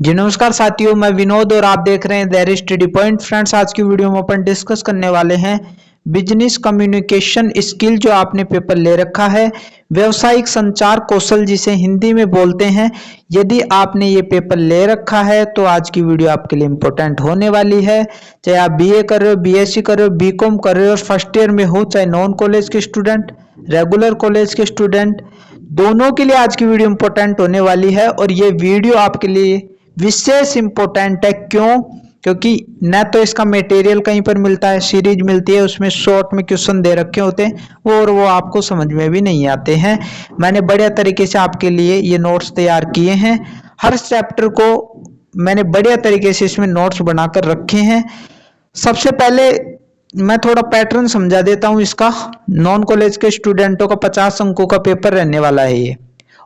जी नमस्कार साथियों, मैं विनोद और आप देख रहे हैं देयर स्टडी पॉइंट। फ्रेंड्स, आज की वीडियो में अपन डिस्कस करने वाले हैं बिजनेस कम्युनिकेशन स्किल जो आपने पेपर ले रखा है, व्यवसायिक संचार कौशल जिसे हिंदी में बोलते हैं। यदि आपने ये पेपर ले रखा है तो आज की वीडियो आपके लिए इंपॉर्टेंट होने वाली है। चाहे आप बीए कर रहे हो, बीएससी कर रहे हो, बीकॉम कर रहे हो और फर्स्ट ईयर में हो, चाहे नॉन कॉलेज के स्टूडेंट, रेगुलर कॉलेज के स्टूडेंट, दोनों के लिए आज की वीडियो इंपॉर्टेंट होने वाली है। और ये वीडियो आपके लिए विशेष इंपॉर्टेंट है। क्यों? क्योंकि न तो इसका मटेरियल कहीं पर मिलता है, सीरीज मिलती है, उसमें शॉर्ट में क्वेश्चन दे रखे होते हैं और वो आपको समझ में भी नहीं आते हैं। मैंने बढ़िया तरीके से आपके लिए ये नोट्स तैयार किए हैं। हर चैप्टर को मैंने बढ़िया तरीके से इसमें नोट्स बनाकर रखे हैं। सबसे पहले मैं थोड़ा पैटर्न समझा देता हूं इसका। नॉन कॉलेज के स्टूडेंटों का 50 अंकों का पेपर रहने वाला है ये,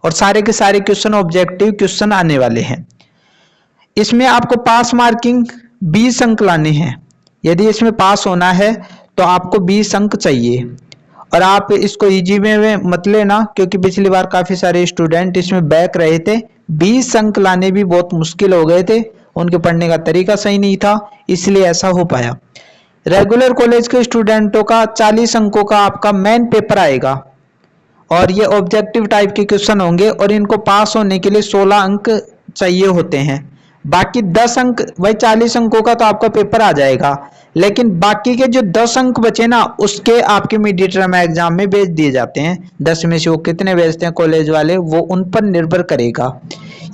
और सारे के सारे क्वेश्चन ऑब्जेक्टिव क्वेश्चन आने वाले हैं। इसमें आपको पास मार्किंग 20 अंक लाने हैं। यदि इसमें पास होना है तो आपको 20 अंक चाहिए। और आप इसको इजी में मत लेना, क्योंकि पिछली बार काफी सारे स्टूडेंट इसमें बैक रहे थे। 20 अंक लाने भी बहुत मुश्किल हो गए थे, उनके पढ़ने का तरीका सही नहीं था, इसलिए ऐसा हो पाया। रेगुलर कॉलेज के स्टूडेंटों का 40 अंकों का आपका मेन पेपर आएगा और ये ऑब्जेक्टिव टाइप के क्वेश्चन होंगे और इनको पास होने के लिए 16 अंक चाहिए होते हैं। बाकी 10 अंक, वही 40 अंकों का तो आपका पेपर आ जाएगा, लेकिन बाकी के जो 10 अंक बचे ना, उसके आपके मिड टर्म एग्जाम में भेज दिए जाते हैं। 10 में से वो कितने भेजते हैं कॉलेज वाले, वो उन पर निर्भर करेगा।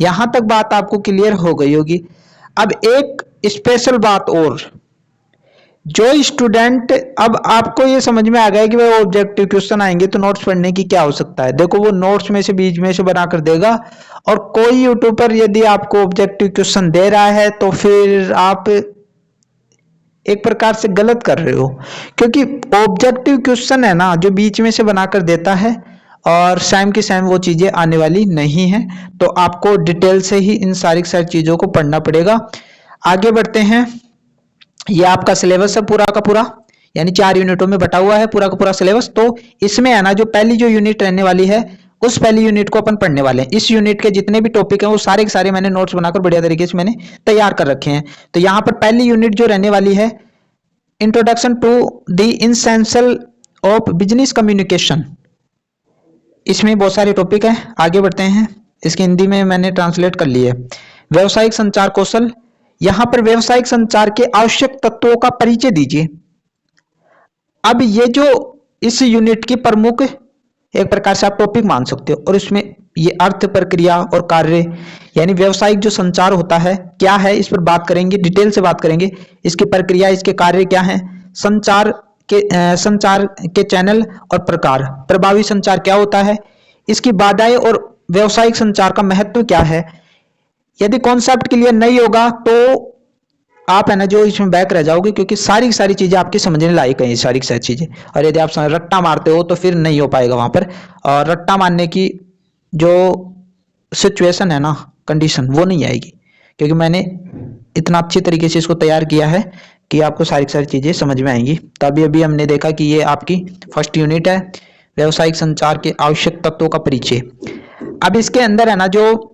यहां तक बात आपको क्लियर हो गई होगी। अब एक स्पेशल बात और, जो स्टूडेंट, अब आपको ये समझ में आ गया कि भाई ऑब्जेक्टिव क्वेश्चन आएंगे तो नोट्स पढ़ने की क्या आवश्यकता है। देखो, वो नोट्स में से बीच में से बनाकर देगा। और कोई यूट्यूबर यदि आपको ऑब्जेक्टिव क्वेश्चन दे रहा है तो फिर आप एक प्रकार से गलत कर रहे हो, क्योंकि ऑब्जेक्टिव क्वेश्चन है ना जो बीच में से बनाकर देता है और सेम की सेम वो चीजें आने वाली नहीं है। तो आपको डिटेल से ही इन सारी चीजों को पढ़ना पड़ेगा। आगे बढ़ते हैं। ये आपका सिलेबस है पूरा का पूरा, यानी 4 यूनिटों में बटा हुआ है पूरा का पूरा सिलेबस। तो इसमें है ना, जो पहली जो यूनिट रहने वाली है, उस पहली यूनिट को अपन पढ़ने वाले हैं। इस यूनिट के जितने भी टॉपिक हैं वो सारे के सारे मैंने नोट्स बनाकर बढ़िया तरीके से मैंने तैयार कर रखे हैं। तो यहाँ पर पहली यूनिट जो रहने वाली है, introduction to the essential of business communication. इसमें बहुत सारे टॉपिक हैं। आगे बढ़ते हैं। इसकी हिंदी में मैंने ट्रांसलेट कर ली है। व्यवसायिक संचार कौशल। यहां पर व्यवसायिक संचार के आवश्यक तत्वों का परिचय दीजिए। अब ये जो इस यूनिट की प्रमुख एक प्रकार से आप टॉपिक मान सकते हो, और इसमें ये अर्थ, प्रक्रिया और कार्य, यानी व्यवसायिक जो संचार होता है क्या है, इस पर बात करेंगे, डिटेल से बात करेंगे। इसकी प्रक्रिया, इसके कार्य क्या है, संचार के चैनल और प्रकार, प्रभावी संचार क्या होता है, इसकी बाधाएं और व्यवसायिक संचार का महत्व क्या है। यदि कॉन्सेप्ट क्लियर नहीं होगा तो आप है ना जो इसमें बैक रह जाओगे, क्योंकि सारी की सारी चीजें आपकी समझने लायक है, सारी की सारी चीजें। और यदि आप रट्टा मारते हो तो फिर नहीं हो पाएगा वहां पर। और रट्टा मारने की जो सिचुएशन है ना, कंडीशन, वो नहीं आएगी, क्योंकि मैंने इतना अच्छी तरीके से इसको तैयार किया है कि आपको सारी की सारी चीजें समझ में आएंगी। तो अभी हमने देखा कि ये आपकी फर्स्ट यूनिट है, व्यवसायिक संचार के आवश्यक तत्वों का परिचय। अब इसके अंदर है ना, जो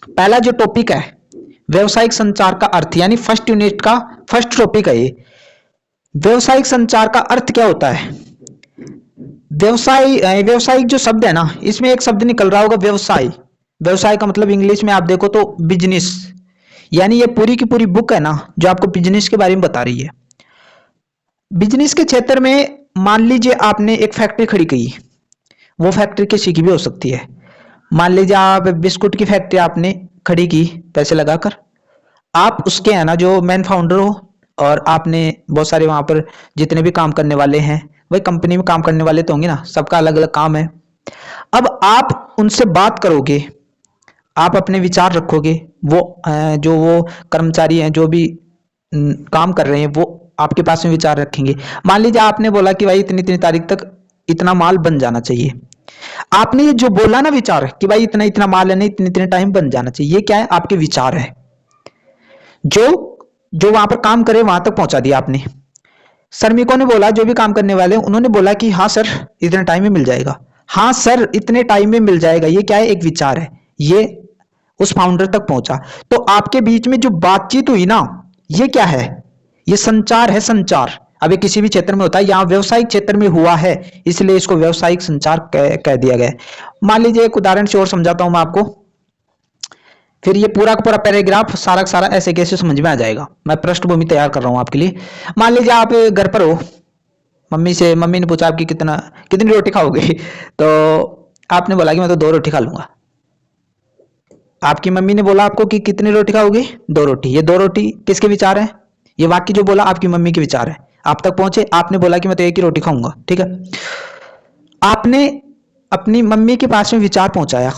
पहला जो टॉपिक है, व्यवसायिक संचार का अर्थ, यानी फर्स्ट यूनिट का फर्स्ट टॉपिक है ये। व्यवसायिक संचार का अर्थ क्या होता है। व्यवसायिक जो शब्द है ना, इसमें एक शब्द निकल रहा होगा व्यवसाय। व्यवसाय का मतलब इंग्लिश में आप देखो तो बिजनेस, यानी ये पूरी की पूरी बुक है ना जो आपको बिजनेस के बारे में बता रही है। बिजनेस के क्षेत्र में मान लीजिए आपने एक फैक्ट्री खड़ी की, वो फैक्ट्री किसी की भी हो सकती है। मान लीजिए आप बिस्कुट की फैक्ट्री आपने खड़ी की पैसे लगाकर, आप उसके है ना जो मेन फाउंडर हो, और आपने बहुत सारे वहां पर जितने भी काम करने वाले हैं, वही कंपनी में काम करने वाले तो होंगे ना, सबका अलग अलग काम है। अब आप उनसे बात करोगे, आप अपने विचार रखोगे, वो जो वो कर्मचारी हैं जो भी काम कर रहे हैं, वो आपके पास में विचार रखेंगे। मान लीजिए आपने बोला कि भाई इतनी इतनी तारीख तक इतना माल बन जाना चाहिए। आपने ये जो बोला ना विचार कि भाई इतना इतना माल है, नहीं इतने इतने टाइम बन जाना चाहिए, ये क्या है, आपके विचार है। जो वहां पर काम करे वहां तक पहुंचा दिया आपने। श्रमिकों ने बोला, जो भी काम करने वाले उन्होंने बोला कि हाँ सर इतने टाइम में मिल जाएगा, हाँ सर इतने टाइम में मिल जाएगा, ये क्या है, एक विचार है। ये उस फाउंडर तक पहुंचा। तो आपके बीच में जो बातचीत हुई ना, ये क्या है? ये संचार है, संचार। अभी किसी भी क्षेत्र में होता है, यहाँ व्यवसायिक क्षेत्र में हुआ है, इसलिए इसको व्यवसायिक संचार कह दिया गया है। मान लीजिए एक उदाहरण से और समझाता हूं मैं आपको, फिर ये पूरा का पूरा पैराग्राफ सारा का सारा ऐसे कैसे समझ में आ जाएगा। मैं पृष्ठभूमि तैयार कर रहा हूं आपके लिए। मान लीजिए आप घर पर हो, मम्मी ने पूछा आपकी कितनी रोटी खाओगे, तो आपने बोला कि मैं तो 2 रोटी खा लूंगा। आपकी मम्मी ने बोला आपको कि कितनी रोटी खाओगे? 2 रोटी। ये 2 रोटी किसके विचार है? ये वाक्य जो बोला आपकी मम्मी के विचार है। आप तक पहुंचे, आपने बोला कि मैं तो 1 ही रोटी खाऊंगा, ठीक है। आपने अपनी मम्मी के पास में विचार पहुंचाया,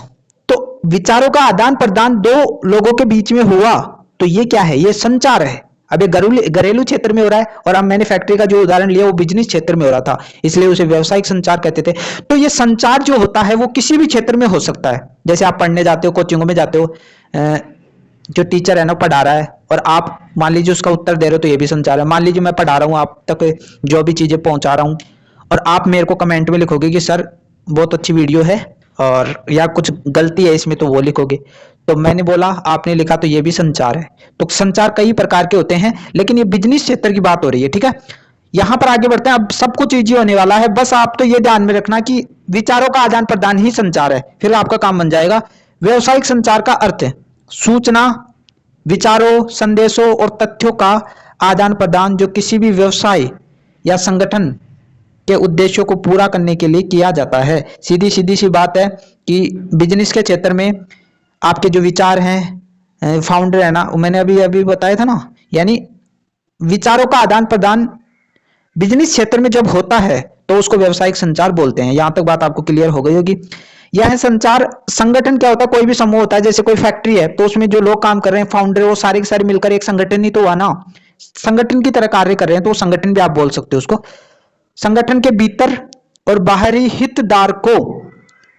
तो विचारों का आदान प्रदान 2 लोगों के बीच में हुआ, तो ये क्या है? ये संचार है। अब ये घरेलू क्षेत्र में हो रहा है, और अब मैंने फैक्ट्री का जो उदाहरण लिया वो बिजनेस क्षेत्र में हो रहा था, इसलिए उसे व्यवसायिक संचार कहते थे। तो ये संचार जो होता है वो किसी भी क्षेत्र में हो सकता है। जैसे आप पढ़ने जाते हो, कोचिंगों में जाते हो, जो टीचर है ना पढ़ा रहा है, और आप मान लीजिए उसका उत्तर दे रहे हो, तो ये भी संचार है। मान लीजिए मैं पढ़ा रहा हूँ, आप तक जो भी चीजें पहुंचा रहा हूँ, और आप मेरे को कमेंट में लिखोगे कि सर बहुत अच्छी वीडियो है, और या कुछ गलती है इसमें, तो वो लिखोगे। तो मैंने बोला, आपने लिखा, तो ये भी संचार है। तो संचार कई प्रकार के होते हैं, लेकिन ये बिजनेस क्षेत्र की बात हो रही है, ठीक है। यहां पर आगे बढ़ते हैं। अब सब कुछ इजी होने वाला है, बस आप तो ये ध्यान में रखना कि विचारों का आदान प्रदान ही संचार है, फिर आपका काम बन जाएगा। व्यवसायिक संचार का अर्थ है सूचना, विचारों, संदेशों और तथ्यों का आदान प्रदान, जो किसी भी व्यवसाय या संगठन के उद्देश्यों को पूरा करने के लिए किया जाता है। सीधी सी बात है कि बिजनेस के क्षेत्र में आपके जो विचार हैं, फाउंडर है ना, मैंने अभी बताया था ना, यानी विचारों का आदान प्रदान बिजनेस क्षेत्र में जब होता है तो उसको व्यवसायिक संचार बोलते हैं। यहां तक बात आपको क्लियर हो गई होगी। यह संचार संगठन क्या होता है? कोई भी समूह होता है, जैसे कोई फैक्ट्री है, तो उसमें जो लोग काम कर रहे हैं, फाउंडर, वो सारे के सारे मिलकर एक संगठन ही तो हुआ ना, संगठन की तरह कार्य कर रहे हैं, तो संगठन भी आप बोल सकते हो उसको। संगठन के भीतर और बाहरी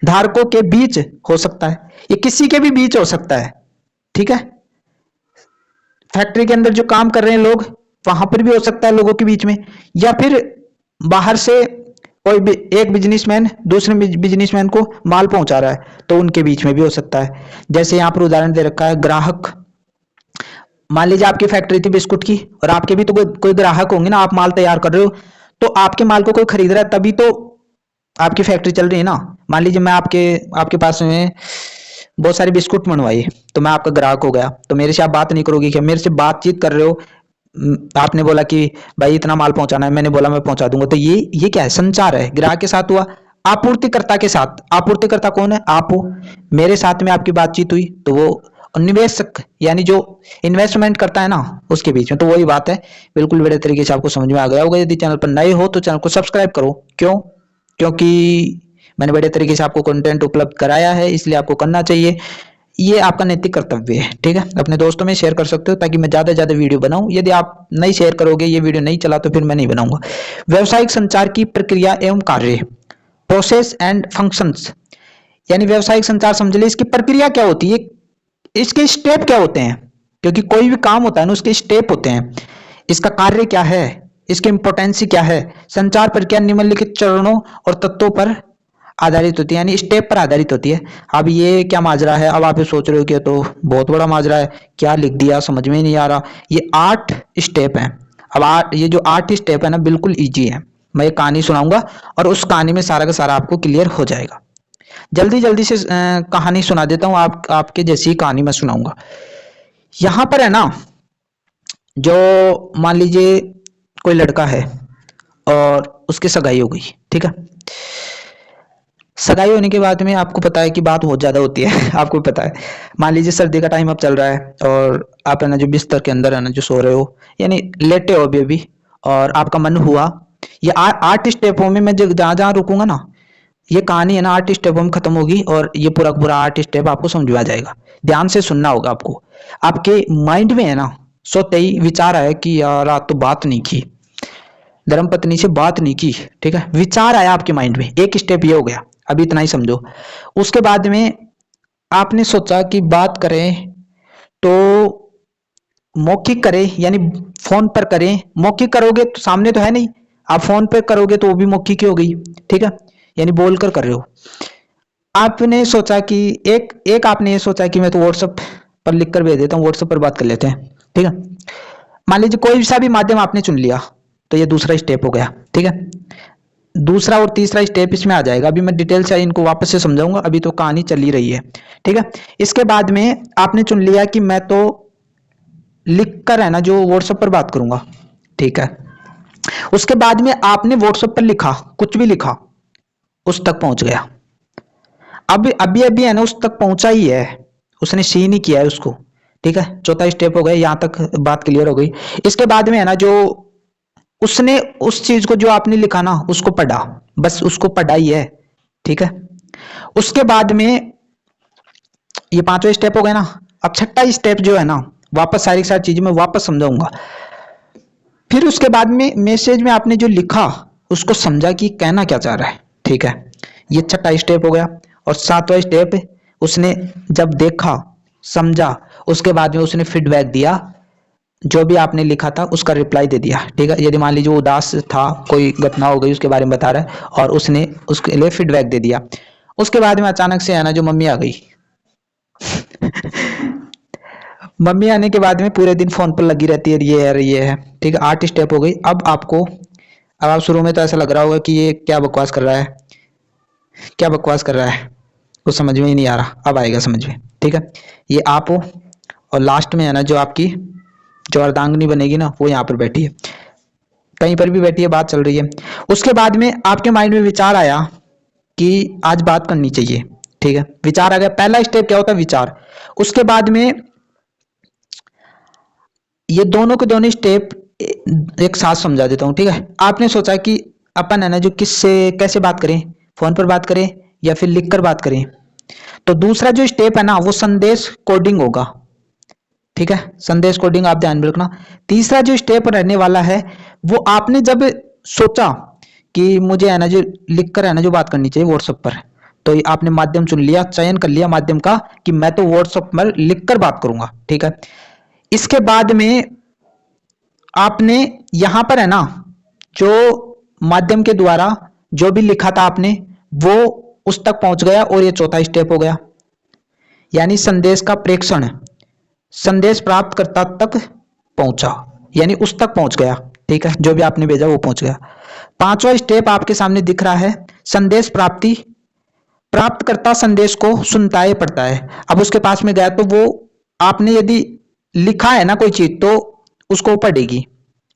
धारकों के बीच हो सकता है, ये किसी के भी बीच हो सकता है, ठीक है। फैक्ट्री के अंदर जो काम कर रहे हैं लोग, वहां पर भी हो सकता है लोगों के बीच में, या फिर बाहर से कोई भी एक बिजनेसमैन दूसरे बिजनेसमैन को माल पहुंचा रहा है, तो उनके बीच में भी हो सकता है। जैसे यहां पर उदाहरण दे रखा है, ग्राहक। मान लीजिए आपकी फैक्ट्री थी बिस्कुट की, और आपके भी तो कोई ग्राहक होंगे ना, आप माल तैयार कर रहे हो, तो आपके माल को कोई खरीद रहा है, तभी तो आपकी फैक्ट्री चल रही है ना। मान लीजिए मैं आपके पास में बहुत सारी बिस्कुट मंगवाई, तो मैं आपका ग्राहक हो गया, तो मेरे से आप बात नहीं करोगे क्या? मेरे से बातचीत कर रहे हो, आपने बोला कि भाई इतना माल पहुंचाना है, मैंने बोला मैं पहुंचा दूंगा, तो ये क्या है? संचार है। ग्राहक के साथ हुआ, आपूर्तिकर्ता के साथ। आपूर्तिकर्ता कौन है? आप हो। मेरे साथ में आपकी बातचीत हुई, तो वो निवेशक यानी जो इन्वेस्टमेंट करता है ना, उसके बीच में। तो वही बात है, बिल्कुल बड़े तरीके से आपको समझ में आ गया होगा। यदि चैनल पर नए हो तो चैनल को सब्सक्राइब करो। क्यों? क्योंकि मैंने बड़े तरीके से आपको कंटेंट उपलब्ध कराया है, इसलिए आपको करना चाहिए। ये आपका नैतिक कर्तव्य है, ठीक है। अपने दोस्तों में शेयर कर सकते हो, ताकि मैं ज्यादा से ज्यादा वीडियो बनाऊं। यदि आप नहीं शेयर करोगे, ये वीडियो नहीं चला, तो फिर मैं नहीं बनाऊंगा। व्यावसायिक संचार की प्रक्रिया एवं कार्य, प्रोसेस एंड फंक्शंस, यानी व्यावसायिक संचार समझ ले, इसकी प्रक्रिया क्या होती है, इसके स्टेप क्या होते हैं, क्योंकि कोई भी काम होता है ना, उसके स्टेप होते हैं। इसका कार्य क्या है, इसकी इंपोर्टेंसी क्या है। संचार प्रक्रिया निम्नलिखित चरणों और तत्वों पर आधारित होती है, यानी स्टेप पर आधारित होती है। अब ये क्या माजरा है? अब आप ये सोच रहे हो कि तो बहुत बड़ा माजरा है, क्या लिख दिया, समझ में नहीं आ रहा। ये 8 स्टेप हैं। अब ये जो 8 स्टेप है ना, बिल्कुल ईजी है। मैं एक कहानी सुनाऊंगा, और उस कहानी में सारा का सारा आपको क्लियर हो जाएगा। जल्दी से कहानी सुना देता हूं, आपके जैसी कहानी मैं सुनाऊंगा। यहां पर है ना, जो मान लीजिए कोई लड़का है और उसकी सगाई हो गई, ठीक है। सगाई होने के बाद में आपको पता है कि बात बहुत ज्यादा होती है आपको पता है। मान लीजिए सर्दी का टाइम अब चल रहा है, और आप है ना जो बिस्तर के अंदर है ना जो सो रहे हो, यानी लेटे हो अभी, और आपका मन हुआ। ये 8 स्टेपों में मैं जहां रुकूंगा ना, ये कहानी है ना 8 स्टेपों में खत्म होगी, और ये पूरा 8 स्टेप आपको समझ में आ जाएगा। ध्यान से सुनना होगा आपको। आपके माइंड में है ना सोते ही विचार आया कि यार आज तो बात नहीं की, धर्मपत्नी से बात नहीं की, ठीक है। विचार आया आपके माइंड में, एक स्टेप ये हो गया। अभी इतना ही समझो। उसके बाद में आपने सोचा कि बात करें तो मौखिक करें, यानी फोन पर करें। मौखिक करोगे तो सामने तो है नहीं, आप फोन पे करोगे तो वो भी मौखिक ही हो गई, ठीक है, यानी बोलकर कर रहे हो। आपने सोचा कि एक आपने ये सोचा कि मैं तो व्हाट्सएप पर लिख कर भेज देता हूँ, व्हाट्सएप पर बात कर लेते हैं, ठीक है। मान लीजिए कोई सा भी माध्यम आपने चुन लिया, तो ये दूसरा स्टेप हो गया, ठीक है। दूसरा और तीसरा स्टेप इसमें आ जाएगा। अभी मैं डिटेल से इनको वापस से समझाऊंगा, अभी तो कहानी चल ही रही है, ठीक है। इसके बाद में आपने चुन लिया कि मैं तो लिख कर है ना जो व्हाट्सएप पर बात करूंगा, ठीक है। उसके बाद में आपने व्हाट्सएप पर लिखा, कुछ भी लिखा, उस तक पहुंच गया। अब अभी अभी है ना उस तक पहुंचा ही है, उसने सीन ही किया है उसको, ठीक है। चौथा स्टेप हो गया, यहां तक बात क्लियर हो गई। इसके बाद में है ना जो उसने उस चीज को जो आपने लिखा ना उसको पढ़ा, बस उसको पढ़ा ही है, ठीक है। उसके बाद में ये पांचवा स्टेप हो गया ना। अब छठा स्टेप जो है ना, वापस सारी सारी चीजें मैं वापस समझाऊंगा। फिर उसके बाद में मैसेज में आपने जो लिखा उसको समझा कि कहना क्या चाह रहा है, ठीक है। ये छठा स्टेप हो गया। और सातवां स्टेप, उसने जब देखा समझा, उसके बाद में उसने फीडबैक दिया, जो भी आपने लिखा था उसका रिप्लाई दे दिया, ठीक है। यदि मान लीजिए उदास था, कोई घटना हो गई उसके बारे में बता रहा है और उसने उसके लिए फीडबैक दे दिया। उसके बाद में अचानक से है ना जो मम्मी आ गई मम्मी आने के बाद में पूरे दिन फोन पर लगी रहती है, ये है, ठीक है। 8 स्टेप हो गई। अब आप शुरू में तो ऐसा लग रहा होगा कि ये क्या बकवास कर रहा है, क्या बकवास कर रहा है, कुछ समझ में ही नहीं आ रहा। अब आएगा समझ में, ठीक है। ये आप हो और लास्ट में है ना जो आपकी जो अर्धांगिनी बनेगी ना वो यहाँ पर बैठी है, कहीं पर भी बैठी है, बात चल रही है। उसके बाद में आपके माइंड में विचार आया कि आज बात करनी चाहिए, ठीक है। विचार आ गया। पहला स्टेप क्या होता है, विचार। उसके बाद में ये दोनों के दोनों स्टेप एक साथ समझा देता हूं, ठीक है। आपने सोचा कि अपन है ना जो किससे कैसे बात करें, फोन पर बात करें या फिर लिखकर बात करें। तो दूसरा जो स्टेप है ना वो संदेश कोडिंग होगा, ठीक है। संदेश कोडिंग आप ध्यान में रखना। तीसरा जो स्टेप रहने वाला है वो आपने जब सोचा कि मुझे है ना जो लिखकर है ना जो बात करनी चाहिए व्हाट्सएप पर, तो ये आपने माध्यम चुन लिया, चयन कर लिया माध्यम का कि मैं तो व्हाट्सएप पर लिखकर बात करूंगा, ठीक है। इसके बाद में आपने यहां पर है ना जो माध्यम के द्वारा जो भी लिखा था आपने वो उस तक पहुंच गया, और ये चौथा स्टेप हो गया, यानी संदेश का प्रेषण, संदेश प्राप्तकर्ता तक पहुंचा, यानी उस तक पहुंच गया, ठीक है। जो भी आपने भेजा वो पहुंच गया। पांचवा स्टेप आपके सामने दिख रहा है, संदेश प्राप्ति। प्राप्तकर्ता संदेश को सुनता है, पढ़ता है। अब उसके पास में गया तो वो आपने यदि लिखा है ना कोई चीज तो उसको पढ़ेगी,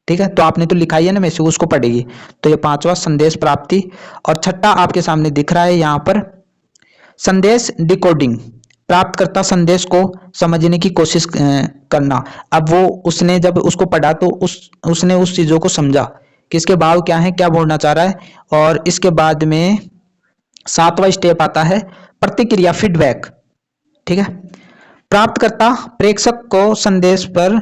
ठीक है। तो आपने तो लिखा ही है ना मैसेज, उसको पढ़ेगी। तो ये पांचवा संदेश प्राप्ति। और छठा आपके सामने दिख रहा है यहां पर संदेश डिकोडिंग, प्राप्तकर्ता संदेश को समझने की कोशिश करना। अब वो उसने जब उसको पढ़ा तो उसने उस चीजों को समझा कि इसके भाव क्या है, क्या बोलना चाह रहा है। और इसके बाद में सातवां स्टेप आता है प्रतिक्रिया, फीडबैक, ठीक है। प्राप्तकर्ता प्रेषक को संदेश पर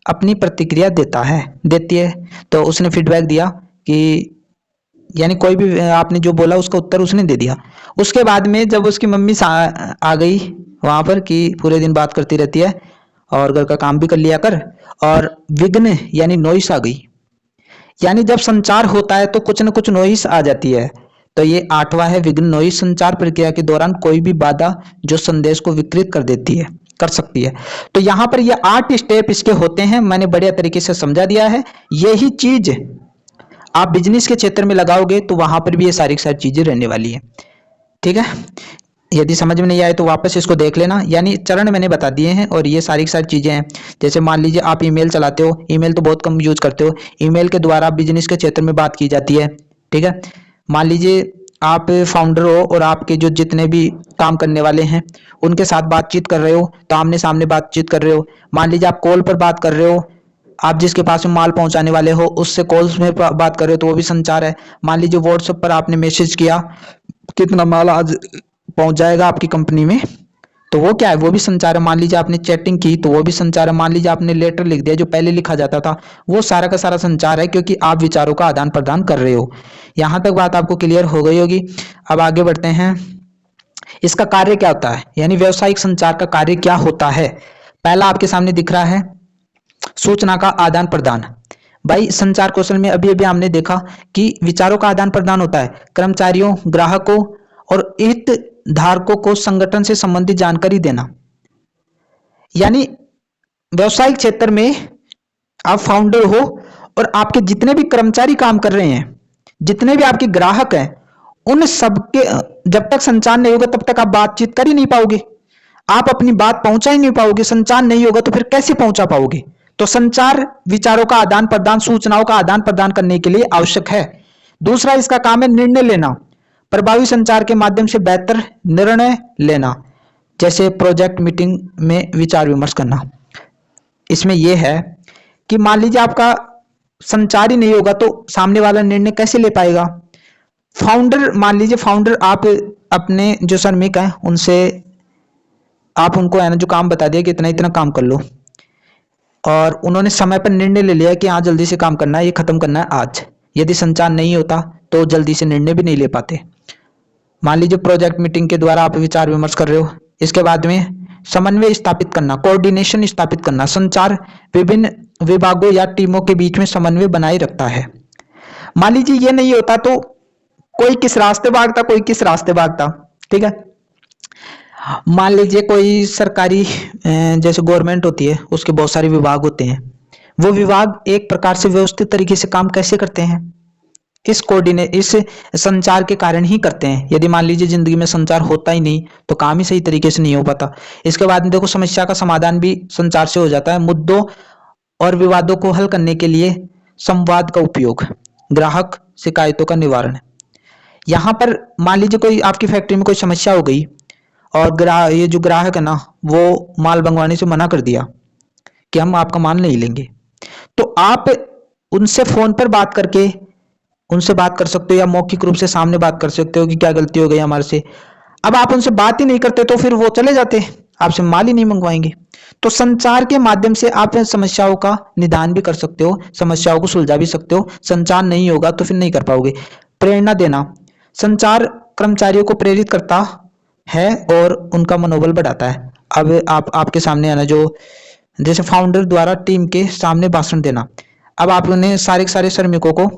अपनी प्रतिक्रिया देती है। तो उसने फीडबैक दिया कि यानी कोई भी आपने जो बोला उसका उत्तर उसने दे दिया। उसके बाद में जब उसकी मम्मी आ गई वहां पर कि पूरे दिन बात करती रहती है और घर का काम भी कर लिया कर, और विघ्न यानी नॉइस आ गई। यानी जब संचार होता है तो कुछ न कुछ नॉइस आ जाती है। तो ये आठवां है विघ्न नॉइस। संचार प्रक्रिया के दौरान कोई भी बाधा जो संदेश को विकृत कर सकती है। तो यहां पर ये 8 स्टेप इसके होते हैं, मैंने बढ़िया तरीके से समझा दिया है। यही चीज आप बिजनेस के क्षेत्र में लगाओगे तो वहां पर भी ये सारी चीजें रहने वाली है, ठीक है। यदि समझ में नहीं आए तो वापस इसको देख लेना, यानी चरण मैंने बता दिए हैं और ये सारी चीजें हैं। जैसे मान लीजिए आप ईमेल चलाते हो, ईमेल तो बहुत कम यूज करते हो, ईमेल के द्वारा बिजनेस के क्षेत्र में बात की जाती है, ठीक है। मान लीजिए आप फाउंडर हो और आपके जो जितने भी काम करने वाले हैं उनके साथ बातचीत कर रहे हो, तो आमने सामने बातचीत कर रहे हो। मान लीजिए आप कॉल पर बात कर रहे हो, आप जिसके पास में माल पहुंचाने वाले हो उससे कॉल्स में बात कर रहे हो तो वो भी संचार है। मान लीजिए व्हाट्सएप पर आपने मैसेज किया कितना माल आज पहुंच जाएगा आपकी कंपनी में, तो वो क्या है, वो भी संचार है। मान लीजिए आपने चैटिंग की तो वो भी संचार है। मान लीजिए आपने लेटर लिख दिया जो पहले लिखा जाता था, वो सारा का सारा संचार है, क्योंकि आप विचारों का आदान प्रदान कर रहे हो। यहां तक बात आपको क्लियर हो गई होगी। अब आगे बढ़ते हैं, इसका कार्य क्या होता है, यानी व्यवसायिक संचार का कार्य क्या होता है। पहला आपके सामने दिख रहा है सूचना का आदान प्रदान। भाई संचार कौशल में अभी अभी हमने देखा कि विचारों का आदान प्रदान होता है कर्मचारियों, ग्राहकों और धारकों को संगठन से संबंधित जानकारी देना। यानी व्यवसायिक क्षेत्र में आप फाउंडर हो और आपके जितने भी कर्मचारी काम कर रहे हैं, जितने भी आपके ग्राहक हैं, उन सबके जब तक संचार नहीं होगा तब तक आप बातचीत कर ही नहीं पाओगे, आप अपनी बात पहुंचा ही नहीं पाओगे। संचार नहीं होगा तो फिर कैसे पहुंचा पाओगे? तो संचार विचारों का आदान प्रदान, सूचनाओं का आदान प्रदान करने के लिए आवश्यक है। दूसरा इसका काम है निर्णय लेना। प्रभावी संचार के माध्यम से बेहतर निर्णय लेना, जैसे प्रोजेक्ट मीटिंग में विचार विमर्श करना। इसमें यह है कि मान लीजिए आपका संचार ही नहीं होगा तो सामने वाला निर्णय कैसे ले पाएगा? फाउंडर, मान लीजिए फाउंडर, आप अपने जो श्रमिक हैं उनसे आप उनको है ना जो काम बता दिया कि इतना इतना काम कर लो, और उन्होंने समय पर निर्णय ले लिया कि हाँ जल्दी से काम करना है, ये खत्म करना है आज। यदि संचार नहीं होता तो जल्दी से निर्णय भी नहीं ले पाते। मान लीजिए प्रोजेक्ट मीटिंग के द्वारा आप विचार विमर्श कर रहे हो, इसके बाद में समन्वय स्थापित करना, कोऑर्डिनेशन स्थापित करना। संचार विभिन्न विभागों या टीमों के बीच में समन्वय बनाए रखता है। मान लीजिए ये नहीं होता तो कोई किस रास्ते भागता, कोई किस रास्ते भागता, ठीक है। मान लीजिए कोई सरकारी जैसे गवर्नमेंट होती है, उसके बहुत सारे विभाग होते हैं, वो विभाग एक प्रकार से व्यवस्थित तरीके से काम कैसे करते हैं? इस संचार के कारण ही करते हैं। यदि मान लीजिए जिंदगी में संचार होता ही नहीं तो काम ही सही तरीके से नहीं हो पाता। इसके बाद में देखो समस्या का समाधान भी संचार से हो जाता है। मुद्दों और विवादों को हल करने के लिए संवाद का उपयोग, ग्राहक शिकायतों का निवारण। यहाँ पर मान लीजिए कोई आपकी फैक्ट्री में कोई समस्या हो गई और ये जो ग्राहक है ना वो माल मंगवाने से मना कर दिया कि हम आपका माल नहीं लेंगे, तो आप उनसे फोन पर बात करके उनसे बात कर सकते हो या मौखिक रूप से सामने बात कर सकते हो कि क्या गलती हो गई हमारे से। अब आप उनसे बात ही नहीं करते तो फिर वो चले जाते, आपसे माल ही नहीं मंगवाएंगे। तो संचार के माध्यम से आप समस्याओं का निदान भी कर सकते हो, समस्याओं को सुलझा भी सकते हो। संचार नहीं होगा तो फिर नहीं कर पाओगे। प्रेरणा देना, संचार कर्मचारियों को प्रेरित करता है और उनका मनोबल बढ़ाता है। अब आपके सामने है ना जो जैसे फाउंडर द्वारा टीम के सामने भाषण देना। अब आपने सारे श्रमिकों को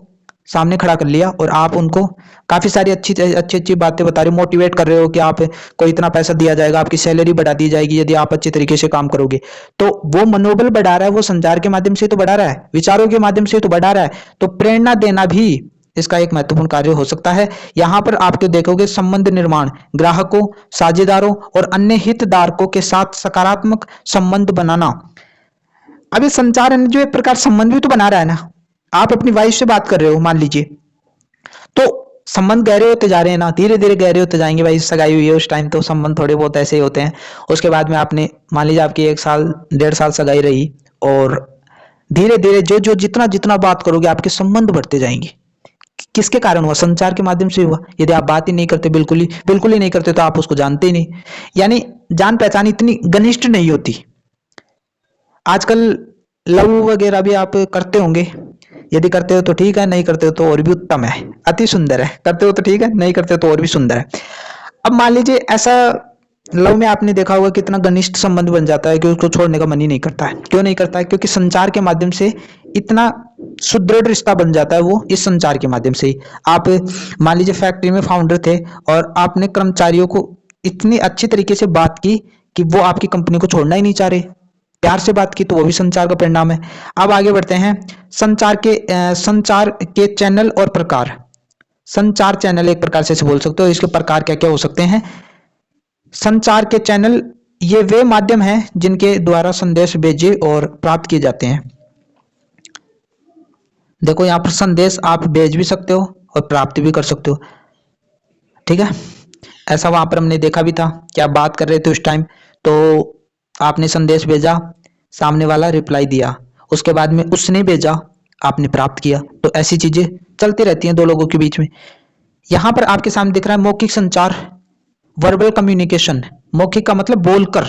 सामने खड़ा कर लिया और आप उनको काफी सारी अच्छी बातें बता रहे हो, मोटिवेट कर रहे हो कि आप को इतना पैसा दिया जाएगा, आपकी सैलरी बढ़ा दी जाएगी यदि आप अच्छे तरीके से काम करोगे। तो वो मनोबल बढ़ा रहा है, वो संचार के माध्यम से तो बढ़ा रहा है, विचारों के माध्यम से तो बढ़ा रहा है। तो प्रेरणा देना भी इसका एक महत्वपूर्ण कार्य हो सकता है। यहाँ पर आपको देखोगे संबंध निर्माण, ग्राहकों, साझेदारों और अन्य हितधारकों के साथ सकारात्मक संबंध बनाना। अब ये संचार जो एक प्रकार संबंध भी तो बना रहा है ना। आप अपनी वाइफ से बात कर रहे हो मान लीजिए, तो संबंध गहरे होते जा रहे हैं ना, धीरे धीरे गहरे होते जाएंगे। भाई सगाई हुई है उस टाइम तो संबंध थोड़े बहुत ऐसे ही होते हैं। उसके बाद में आपने मान लीजिए आपकी 1 साल 1.5 साल सगाई रही और धीरे धीरे जो जितना बात करोगे आपके संबंध बढ़ते जाएंगे। किसके कारण हुआ? संचार के माध्यम से हुआ। यदि आप बात ही नहीं करते, बिल्कुल ही नहीं करते, तो आप उसको जानते ही नहीं। यानी जान पहचान इतनी घनिष्ठ नहीं होती। आजकल लव वगैरह भी आप करते होंगे, यदि करते हो तो ठीक है, नहीं करते हो तो और भी उत्तम है, अति सुंदर है। करते हो तो ठीक है, नहीं करते हो तो और भी सुंदर है। अब मान लीजिए ऐसा लव में आपने देखा होगा कितना घनिष्ठ संबंध बन जाता है कि उसको छोड़ने का मन ही नहीं करता है। क्यों नहीं करता है? क्योंकि संचार के माध्यम से इतना सुदृढ़ रिश्ता बन जाता है वो इस संचार के माध्यम से ही। आप मान लीजिए फैक्ट्री में फाउंडर थे और आपने कर्मचारियों को इतनी अच्छी तरीके से बात की कि वो आपकी कंपनी को छोड़ना ही नहीं चाह रहे, प्यार से बात की, तो वो भी संचार का परिणाम है। अब आगे बढ़ते हैं। संचार के चैनल और प्रकार। संचार चैनल एक प्रकार से बोल सकते हो, इसके प्रकार क्या क्या हो सकते हैं? संचार के चैनल ये वे माध्यम हैं जिनके द्वारा संदेश भेजे और प्राप्त किए जाते हैं। देखो यहाँ पर संदेश आप भेज भी सकते हो और प्राप्त भी कर सकते हो, ठीक है। ऐसा वहां पर हमने देखा भी था कि आप बात कर रहे थे उस टाइम, तो आपने संदेश भेजा, सामने वाला रिप्लाई दिया, उसके बाद में उसने भेजा, आपने प्राप्त किया। तो ऐसी चीजें चलती रहती हैं दो लोगों के बीच में। यहां पर आपके सामने दिख रहा है मौखिक संचार, वर्बल कम्युनिकेशन। मौखिक का मतलब बोलकर,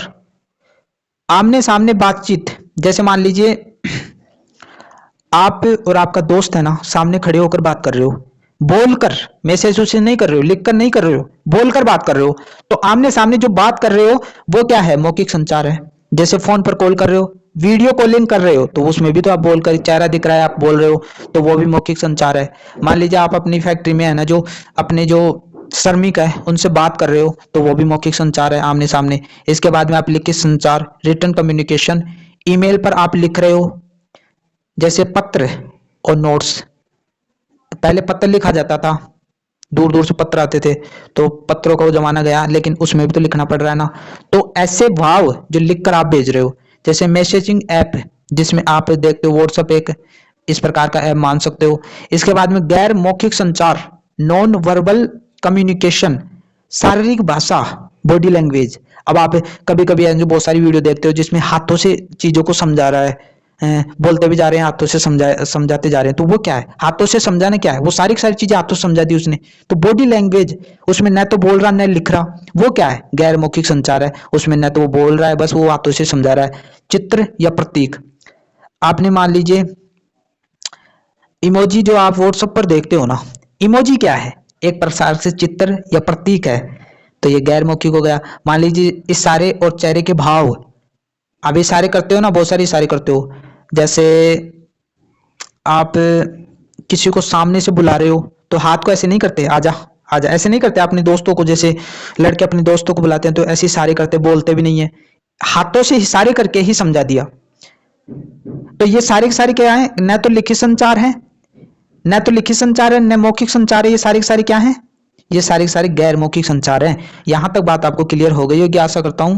आमने सामने बातचीत। जैसे मान लीजिए आप और आपका दोस्त है ना, सामने खड़े होकर बात कर रहे हो, बोलकर, मैसेज उसे नहीं कर रहे हो, लिखकर नहीं कर रहे हो, बोलकर बात कर रहे हो। तो आमने सामने जो बात कर रहे हो वो क्या है? मौखिक संचार है। जैसे फोन पर कॉल कर रहे हो, वीडियो कॉलिंग कर रहे हो, तो उसमें भी तो आप बोलकर, चेहरा दिख रहा है, आप बोल रहे हो, तो वो भी मौखिक संचार है। मान लीजिए आप अपनी फैक्ट्री में है ना, जो अपने जो श्रमिक है उनसे बात कर रहे हो तो वो भी मौखिक संचार है, आमने सामने। इसके बाद में आप लिखित संचार, रिटन कम्युनिकेशन, ईमेल पर आप लिख रहे हो, जैसे पत्र और नोट्स। पहले पत्र लिखा जाता था, दूर दूर से पत्र आते थे, तो पत्रों का वो जमाना गया, लेकिन उसमें भी तो लिखना पड़ रहा है ना। तो ऐसे भाव जो लिखकर आप भेज रहे हो, जैसे मैसेजिंग ऐप जिसमें आप देखते हो, व्हाट्सएप एक इस प्रकार का ऐप मान सकते हो। इसके बाद में गैर मौखिक संचार, नॉन वर्बल कम्युनिकेशन, शारीरिक भाषा, बॉडी लैंग्वेज। अब आप कभी कभी बहुत सारी वीडियो देखते हो जिसमें हाथों से चीजों को समझा रहा है, बोलते भी जा रहे हैं, हाथों से समझाते जा रहे हैं, तो वो क्या है? हाथों से समझाना क्या है? वो सारी चीजें हाथों से समझा दी उसने। तो बॉडी लैंग्वेज, उसमें न तो बोल रहा न लिख रहा, वो क्या है? गैर मौखिक संचार है। उसमें न तो वो बोल रहा है, बस वो हाथों से समझा रहा है। चित्र या प्रतीक, आपने मान लीजिए इमोजी जो आप व्हाट्सएप पर देखते हो ना, इमोजी क्या है? एक प्रकार से चित्र या प्रतीक है, तो ये गैर मौखिक हो गया। मान लीजिए इशारे और चेहरे के भाव, आप इशारे करते हो ना, बहुत सारे इशारे करते हो, जैसे आप किसी को सामने से बुला रहे हो तो हाथ को ऐसे नहीं करते, आजा आजा, ऐसे नहीं करते। अपने दोस्तों को, जैसे लड़के अपने दोस्तों को बुलाते हैं तो ऐसे इशारे करते, बोलते भी नहीं है, हाथों से इशारे करके ही समझा दिया। तो ये सारे क्या है? न तो लिखित संचार है, न तो लिखित संचार है, न मौखिक संचार है। ये सारे क्या है? ये सारे गैर मौखिक संचार है। यहां तक बात आपको क्लियर हो गई होगी, आशा करता हूं।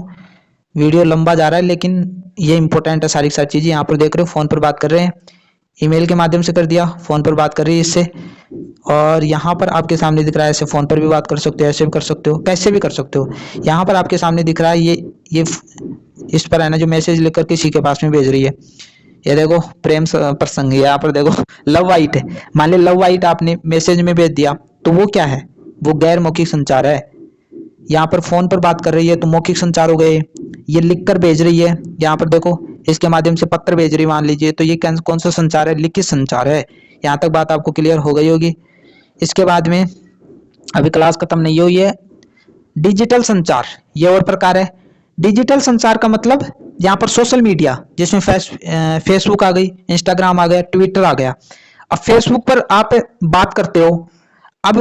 वीडियो लंबा जा रहा है लेकिन ये इंपॉर्टेंट है, सारी चीजें। यहाँ पर देख रहे हो, फोन पर बात कर रहे हैं, ईमेल के माध्यम से कर दिया, फोन पर बात कर रही है इससे, और यहाँ पर आपके सामने दिख रहा है, ऐसे फोन पर भी बात कर सकते हो, ऐसे भी कर सकते हो, कैसे भी कर सकते हो। यहाँ पर आपके सामने दिख रहा है, ये इस पर है ना, जो मैसेज लिखकर किसी के पास में भेज रही है। ये देखो प्रेम प्रसंग, यहाँ पर देखो लव वाइट है। मान ली लव वाइट आपने मैसेज में भेज दिया, तो वो क्या है? वो गैर मौखिक संचार है। यहाँ पर फोन पर बात कर रही है तो मौखिक संचार हो गए। ये लिखकर भेज रही है, यहाँ पर देखो इसके माध्यम से पत्र भेज रही मान लीजिए, तो ये कौन सा संचार है? लिखित संचार है। यहाँ तक बात आपको क्लियर हो गई होगी। इसके बाद में अभी क्लास खत्म नहीं हुई है, डिजिटल संचार ये और प्रकार है। डिजिटल संचार का मतलब यहाँ पर सोशल मीडिया, जिसमें फेसबुक आ गई, इंस्टाग्राम आ गया, ट्विटर आ गया। अब फेसबुक पर आप बात करते हो, अब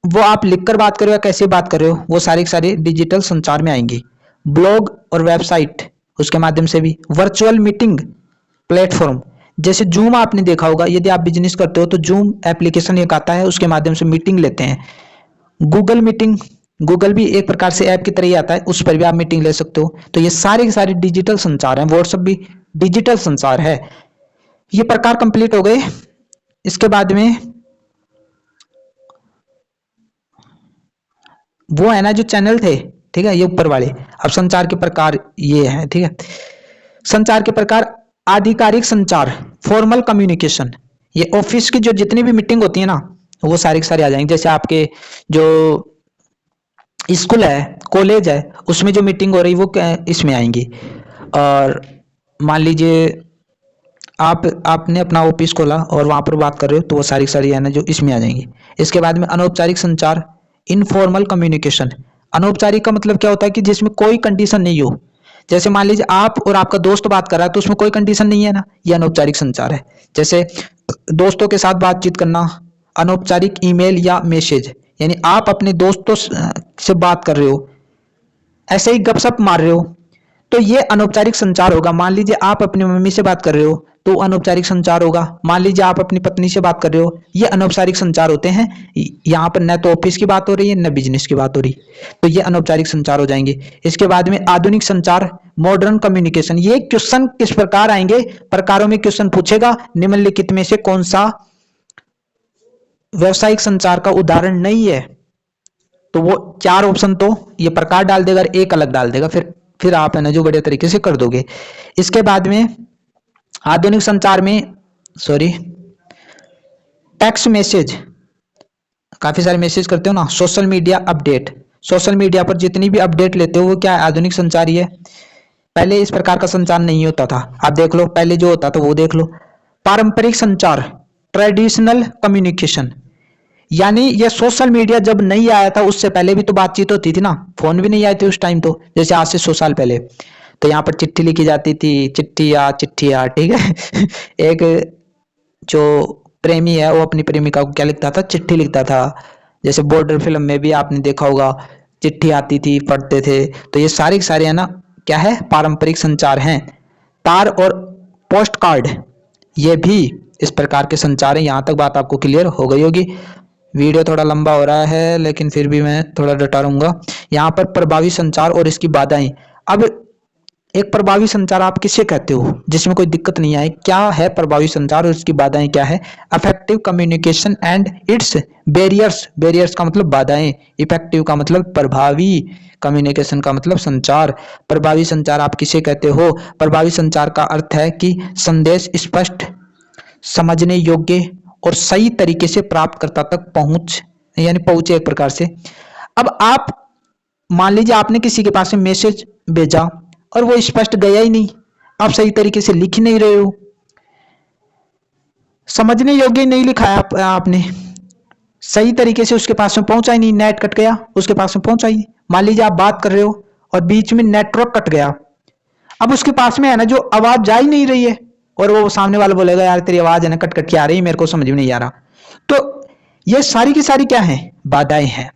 वो आप लिखकर बात कर रहे हो, कैसे बात कर रहे हो, वो सारी डिजिटल संचार में आएंगी। ब्लॉग और वेबसाइट, उसके माध्यम से भी। वर्चुअल मीटिंग प्लेटफॉर्म, जैसे जूम आपने देखा होगा, यदि आप बिजनेस करते हो तो जूम एप्लीकेशन एक आता है, उसके माध्यम से मीटिंग लेते हैं। गूगल मीटिंग, गूगल भी एक प्रकार से ऐप की तरह ही आता है, उस पर भी आप मीटिंग ले सकते हो। तो ये सारे डिजिटल संचार हैं। व्हाट्सएप भी डिजिटल संचार है। ये प्रकार कंप्लीट हो गए। इसके बाद में वो है ना जो चैनल थे, ठीक है, ये ऊपर वाले। अब संचार के प्रकार ये है, ठीक है। संचार के प्रकार, आधिकारिक संचार, फॉर्मल कम्युनिकेशन, ये ऑफिस की जो जितनी भी मीटिंग होती है ना, वो सारी आ जाएंगे। जैसे आपके जो स्कूल है, कॉलेज है, उसमें जो मीटिंग हो रही वो इसमें आएंगी। और मान लीजिए आपने अपना ऑफिस खोला और वहां पर बात कर रहे हो, तो वो सारी है ना जो इसमें आ जाएंगी। इसके बाद में अनौपचारिक संचार, इनफॉर्मल कम्युनिकेशन। अनौपचारिक का मतलब क्या होता है कि जिसमें कोई कंडीशन नहीं हो। जैसे मान लीजिए आप और आपका दोस्त बात कर रहा है, तो उसमें कोई कंडीशन नहीं है ना, ये अनौपचारिक संचार है। जैसे दोस्तों के साथ बातचीत करना, अनौपचारिक ईमेल या मैसेज, यानी आप अपने दोस्तों से बात कर रहे हो, ऐसे ही गपशप मार रहे हो, तो ये अनौपचारिक संचार होगा। मान लीजिए आप अपनी मम्मी से बात कर रहे हो, तो अनौपचारिक संचार होगा। मान लीजिए आप अपनी पत्नी से बात कर रहे हो, ये अनौपचारिक संचार होते हैं। यहाँ पर न तो ऑफिस की बात हो रही है, न बिजनेस की बात हो रही, तो ये अनौपचारिक संचार हो जाएंगे। इसके बाद में आधुनिक संचार, मॉडर्न कम्युनिकेशन। ये क्वेश्चन किस प्रकार आएंगे? प्रकारों में क्वेश्चन पूछेगा, निम्नलिखित में से कौन सा व्यवसायिक संचार का उदाहरण नहीं है? तो वो 4 ऑप्शन तो ये प्रकार डाल देगा, एक अलग डाल देगा, फिर आप है ना जो बढ़िया तरीके से कर दोगे। इसके बाद में आधुनिक संचार में टेक्स्ट मैसेज, काफी सारे मैसेज करते हो ना। Social media update, social media पर जितनी भी अपडेट लेते हो वो क्या है? आधुनिक संचार ही है। पहले इस प्रकार का संचार नहीं होता था, आप देख लो, पहले जो होता था वो देख लो। पारंपरिक संचार, ट्रेडिशनल कम्युनिकेशन, यानी ये सोशल मीडिया जब नहीं आया था उससे पहले भी तो बातचीत होती थी ना, फोन भी नहीं आए थे उस टाइम, तो जैसे आज से 100 साल पहले तो यहाँ पर चिट्ठी लिखी जाती थी, चिट्ठिया, ठीक है। एक जो प्रेमी है वो अपनी प्रेमिका को क्या लिखता था? चिट्ठी लिखता था। जैसे बॉर्डर फिल्म में भी आपने देखा होगा, चिट्ठी आती थी, पढ़ते थे। तो ये सारे के सारे है ना क्या है, पारंपरिक संचार हैं। तार और पोस्ट कार्ड ये भी इस प्रकार के संचार हैं। यहां तक बात आपको क्लियर हो गई होगी। वीडियो थोड़ा लंबा हो रहा है लेकिन फिर भी मैं थोड़ा डटा रहूंगा। यहाँ पर प्रभावी संचार और इसकी बाधाएं। अब एक प्रभावी संचार आप किसे कहते हो जिसमें कोई दिक्कत नहीं आए? क्या है प्रभावी संचार और इसकी बाधाएं क्या है? Effective communication and it's barriers. Barriers का मतलब बाधाएं, इफेक्टिव का मतलब प्रभावी, कम्युनिकेशन का मतलब संचार। प्रभावी संचार आप किसे कहते हो? प्रभावी संचार का अर्थ है कि संदेश स्पष्ट, समझने योग्य और सही तरीके से प्राप्तकर्ता तक पहुंच, यानी पहुंचे एक प्रकार से। अब आप मान लीजिए आपने किसी के पास में मैसेज भेजा और वो स्पष्ट गया ही नहीं, आप सही तरीके से लिख ही नहीं रहे हो, समझने योग्य नहीं लिखा है आपने, सही तरीके से उसके पास में पहुंचा ही नहीं, नेट कट गया, उसके पास में पहुंचा ही। मान लीजिए आप बात कर रहे हो और बीच में नेटवर्क कट गया, अब उसके पास में है ना जो आवाज जा ही नहीं रही है, और वो सामने वाला बोलेगा यार तेरी आवाज है ना कट कट के आ रही है, मेरे को समझ में नहीं आ रहा। तो ये सारी की सारी क्या है, बाधाएं हैं।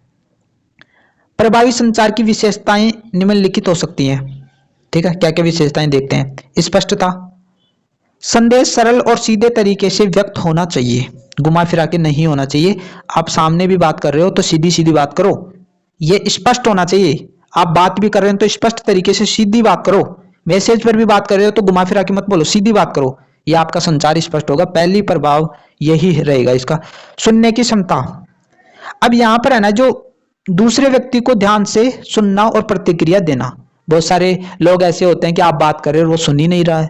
प्रभावी संचार की विशेषताएं निम्नलिखित हो सकती हैं। ठीक है, क्या क्या विशेषताएं देखते हैं। स्पष्टता, संदेश सरल और सीधे तरीके से व्यक्त होना चाहिए, घुमा फिरा के नहीं होना चाहिए। आप सामने भी बात कर रहे हो तो सीधी सीधी बात करो, ये स्पष्ट होना चाहिए। आप बात भी कर रहे हो तो स्पष्ट तरीके से सीधी बात करो। मैसेज पर भी बात कर रहे हो तो घुमा फिरा के मत बोलो, सीधी बात करो, ये आपका संचार स्पष्ट होगा। पहली प्रभाव यही रहेगा इसका। सुनने की क्षमता, अब यहां पर है ना जो दूसरे व्यक्ति को ध्यान से सुनना और प्रतिक्रिया देना। बहुत सारे लोग ऐसे होते हैं कि आप बात कर रहे हो और वो सुन ही नहीं रहा है।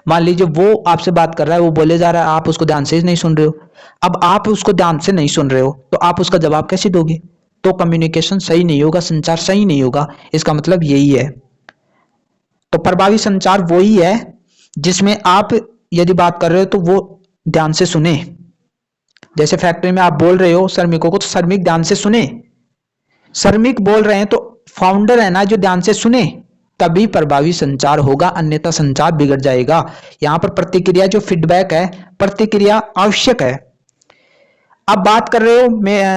मान लीजिए वो आपसे बात कर रहा है, वो बोले जा रहा है, आप उसको ध्यान से नहीं सुन रहे हो। अब आप उसको ध्यान से नहीं सुन रहे हो तो आप उसका जवाब कैसे दोगे? तो कम्युनिकेशन सही नहीं होगा, संचार सही नहीं होगा। इसका मतलब यही है। तो प्रभावी संचार वही है जिसमें आप यदि बात कर रहे हो तो वो ध्यान से सुने। जैसे फैक्ट्री में आप बोल रहे हो श्रमिकों को, तो श्रमिक ध्यान से सुने। श्रमिक बोल रहे हैं तो फाउंडर है ना जो ध्यान से सुने, तभी प्रभावी संचार होगा, अन्यथा संचार बिगड़ जाएगा। यहां पर प्रतिक्रिया जो फीडबैक है, प्रतिक्रिया आवश्यक है। आप बात कर रहे हो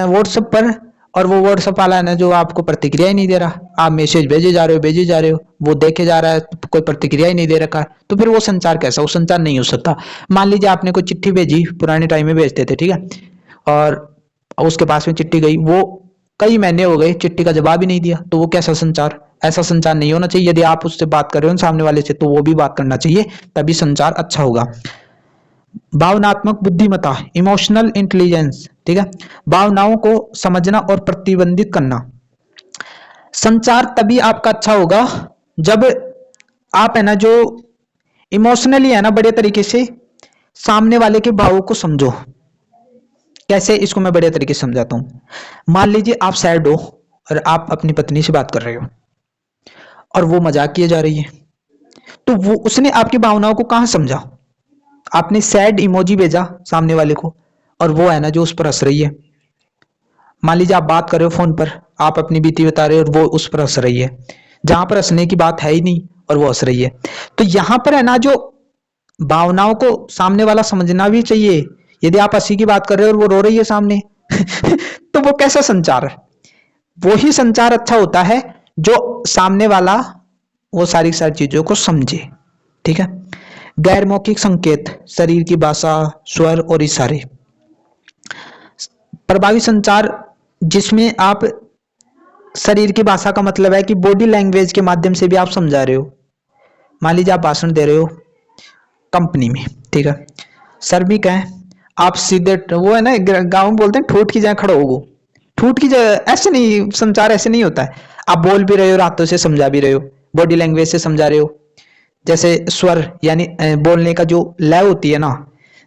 व्हाट्सएप पर और वो व्हाट्सएप वाला है ना जो आपको प्रतिक्रिया ही नहीं दे रहा, आप मैसेज भेजे जा रहे हो, वो देखे जा रहा है, कोई प्रतिक्रिया ही नहीं दे रखा है, तो फिर वो संचार कैसा? वो संचार नहीं हो सकता। मान लीजिए आपने कोई चिट्ठी भेजी, पुराने टाइम में भेजते थे, ठीक है, और उसके पास में चिट्ठी गई, वो कई महीने हो गए चिट्ठी का जवाब ही नहीं दिया, तो वो कैसा संचार? ऐसा संचार नहीं होना चाहिए। यदि आप उससे बात कर रहे हो सामने वाले से, तो वो भी बात करना चाहिए, तभी संचार अच्छा होगा। भावनात्मक बुद्धिमत्ता, इमोशनल इंटेलिजेंस, ठीक है, भावनाओं को समझना और प्रतिबंधित करना। संचार तभी आपका अच्छा होगा जब आप है ना जो इमोशनली है ना बड़े तरीके से सामने वाले के भावों को समझो। कैसे, इसको मैं बड़े तरीके से समझाता हूं। मान लीजिए आप सैड हो और आप अपनी पत्नी से बात कर रहे हो और वो मजाक किए जा रही है, तो वो उसने आपकी भावनाओं को कहां समझा? आपने सैड इमोजी भेजा सामने वाले को और वो है ना जो उस पर हंस रही है। मान लीजिए आप बात कर रहे हो फोन पर, आप अपनी बीती बता रहे हो और वो उस पर हंस रही है, जहां पर हंसने की बात है ही नहीं और वो हंस रही है। तो यहां पर है ना जो भावनाओं को सामने वाला समझना भी चाहिए। यदि आप हंसी की बात कर रहे हो और वो रो रही है सामने तो वो कैसा संचार है? वो ही संचार अच्छा होता है जो सामने वाला वो सारी चीजों को समझे। ठीक है। गैर मौखिक संकेत, शरीर की भाषा, स्वर और इशारे। प्रभावी संचार जिसमें आप शरीर की भाषा का मतलब है कि बॉडी लैंग्वेज के माध्यम से भी आप समझा रहे हो। मान लीजिए आप भाषण दे रहे हो कंपनी में, ठीक है, श्रमिक है, आप सीधे वो है ना गाँव में बोलते हैं ठूठ की जाए खड़ो होगो, ठूठ की जाए, ऐसे नहीं, संचार ऐसे नहीं होता है। आप बोल भी रहे हो, रातों से समझा भी रहे हो, बॉडी लैंग्वेज से समझा रहे हो। जैसे स्वर यानी बोलने का जो लय होती है ना,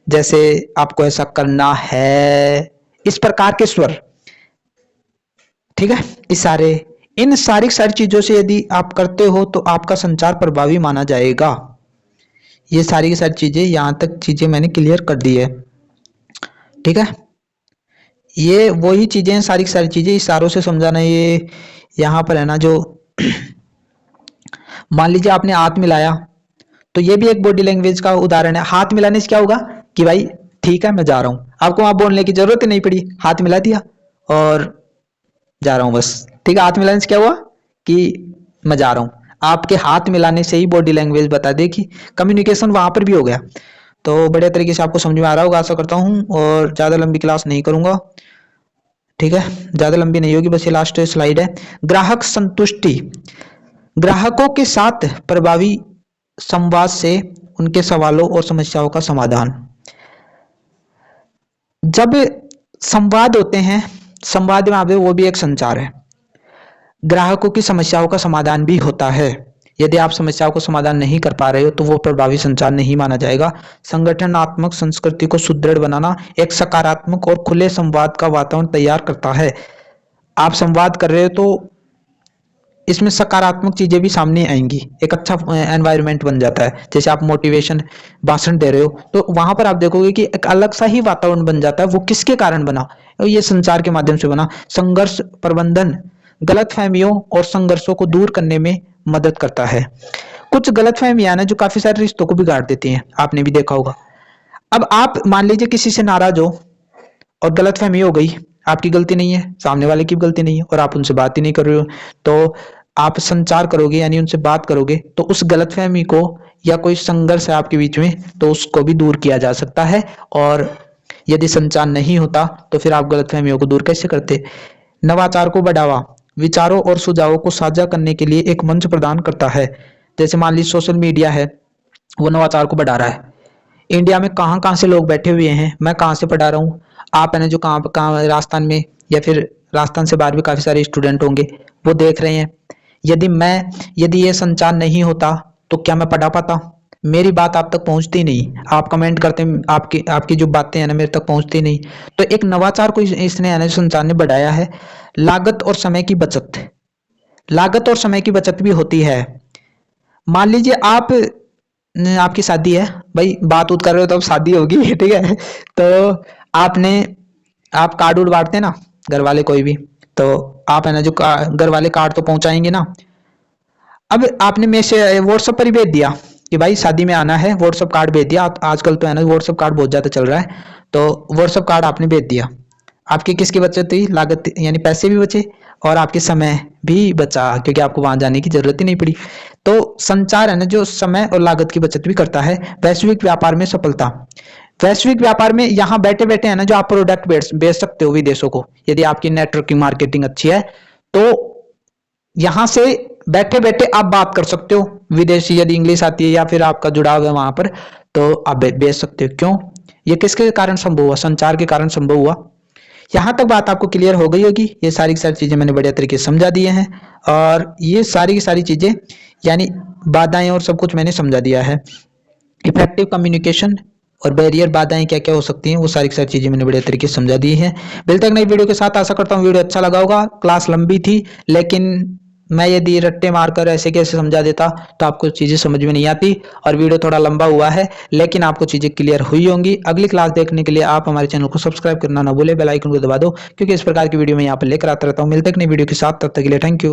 जैसे आपको ऐसा करना है, इस प्रकार के स्वर, ठीक है, इशारे, इन सारी चीजों से यदि आप करते हो तो आपका संचार प्रभावी माना जाएगा। ये सारी की सारी चीजें, यहां तक चीजें मैंने क्लियर कर दी है, ठीक है। ये वही चीजें, सारी की सारी चीजें इशारों से समझाना। ये यहां पर है ना जो मान लीजिए आपने हाथ मिलाया, तो ये भी एक बॉडी लैंग्वेज का उदाहरण है। हाथ मिलाने से क्या होगा कि भाई ठीक है मैं जा रहा हूं, आपको वहां बोलने की जरूरत ही नहीं पड़ी, हाथ मिला दिया और जा रहा हूँ बस। ठीक है, हाथ मिलाने से क्या हुआ कि मैं जा रहा हूँ। आपके हाथ मिलाने से ही बॉडी लैंग्वेज बता दे कि कम्युनिकेशन वहां पर भी हो गया। तो बढ़िया तरीके से आपको समझ में आ रहा होगा आशा करता हूँ, और ज्यादा लंबी क्लास नहीं करूंगा। ठीक है, ज्यादा लंबी नहीं होगी, बस ये लास्ट स्लाइड है। ग्राहक संतुष्टि, ग्राहकों के साथ प्रभावी संवाद से उनके सवालों और समस्याओं का समाधान। जब संवाद होते हैं, संवाद में आप वो भी एक संचार है। ग्राहकों की समस्याओं का समाधान भी होता है। यदि आप समस्याओं को समाधान नहीं कर पा रहे हो तो वो प्रभावी संचार नहीं माना जाएगा। संगठनात्मक संस्कृति को सुदृढ़ बनाना एक सकारात्मक और खुले संवाद का वातावरण तैयार करता है। आप संवाद कर रहे हो तो इसमें सकारात्मक चीजें भी सामने आएंगी, एक अच्छा एनवायरनमेंट बन जाता है। जैसे आप मोटिवेशन भाषण दे रहे हो तो वहां पर आप देखोगे कि एक अलग सा ही वातावरण बन जाता है। वो किसके कारण बना? ये संचार के माध्यम से बना। संघर्ष प्रबंधन गलतफहमियों और संघर्षों को दूर करने में मदद करता है। कुछ गलतफहमियां ना जो काफी सारे रिश्तों को बिगाड़ देती हैं, आपने भी देखा होगा। अब आप मान लीजिए किसी से नाराज हो और गलतफहमी हो गई, आपकी गलती नहीं है, सामने वाले की भी गलती नहीं है, और आप उनसे बात ही नहीं कर रहे हो, तो आप संचार करोगे यानी उनसे बात करोगे तो उस गलतफहमी को या कोई संघर्ष है आपके बीच में तो उसको भी दूर किया जा सकता है। और यदि संचार नहीं होता तो फिर आप गलतफहमियों को दूर कैसे करते? नवाचार को बढ़ावा, विचारों और सुझावों को साझा करने के लिए एक मंच प्रदान करता है। जैसे मान लीजिए सोशल मीडिया है, वो नवाचार को बढ़ा रहा है। इंडिया में कहाँ कहाँ से लोग बैठे हुए हैं, मैं कहाँ से पढ़ा रहा हूँ, आप है ना जो कहाँ कहाँ राजस्थान में या फिर राजस्थान से बाहर भी काफी सारे स्टूडेंट होंगे, वो देख रहे हैं। यदि ये संचार नहीं होता तो क्या मैं पढ़ा पाता? मेरी बात आप तक पहुंचती नहीं, आप कमेंट करते, आपकी जो बातें हैं ना मेरे तक पहुंचती नहीं। तो एक नवाचार को इसने है ना संचार ने बढ़ाया है। लागत और समय की बचत, लागत और समय की बचत भी होती है। मान लीजिए आपकी शादी है भाई, बात उत कर रहे हो तो अब शादी होगी ठीक है, तो आप कार्ड उड बांटते ना घर वाले कोई भी, तो आप है ना जो घर वाले कार्ड तो पहुंचाएंगे ना। अब आपने मैसेज व्हाट्सएप पर ही भेज दिया कि भाई शादी में आना है, व्हाट्सएप कार्ड भेज दिया। आजकल तो है ना व्हाट्सएप कार्ड बहुत ज्यादा चल रहा है, तो व्हाट्सएप कार्ड आपने भेज दिया। आपकी किसकी बचत हुई? लागत यानी पैसे भी बचे और आपके समय भी बचा, क्योंकि आपको वहां जाने की जरूरत ही नहीं पड़ी। तो संचार है ना जो समय और लागत की बचत भी करता है। वैश्विक व्यापार में सफलता, वैश्विक व्यापार में यहाँ बैठे बैठे है ना जो आप प्रोडक्ट बेच सकते हो विदेशों को। यदि आपकी नेटवर्किंग मार्केटिंग अच्छी है तो यहां से बैठे बैठे आप बात कर सकते हो विदेशी, यदि इंग्लिश आती है या फिर आपका जुड़ाव है वहां पर, तो आप बेच सकते हो। क्यों? ये किसके कारण संभव हुआ? संचार के कारण संभव हुआ। यहां तक बात आपको क्लियर हो गई होगी। ये सारी की सारी चीजें मैंने बढ़िया तरीके से समझा दिए हैं, और ये सारी की सारी चीजें यानी बाधाएं और सब कुछ मैंने समझा दिया है। इफेक्टिव कम्युनिकेशन और बैरियर बाधाएं क्या क्या हो सकती हैं, वो सारी की सारी चीजें मैंने बढ़िया तरीके से समझा दी है। मिलते हैं नई वीडियो के साथ। आशा करता हूँ वीडियो अच्छा लगा होगा। क्लास लंबी थी, लेकिन मैं यदि रट्टे मारकर ऐसे कैसे समझा देता तो आपको चीजें समझ में नहीं आती, और वीडियो थोड़ा लंबा हुआ है लेकिन आपको चीजें क्लियर हुई होंगी। अगली क्लास देखने के लिए आप हमारे चैनल को सब्सक्राइब करना ना भूले, बेल आइकन को दबा दो, क्योंकि इस प्रकार की वीडियो मैं यहाँ पर लेकर आता रहता हूँ। मिलते हैं नई वीडियो के साथ, तब तक के लिए थैंक यू।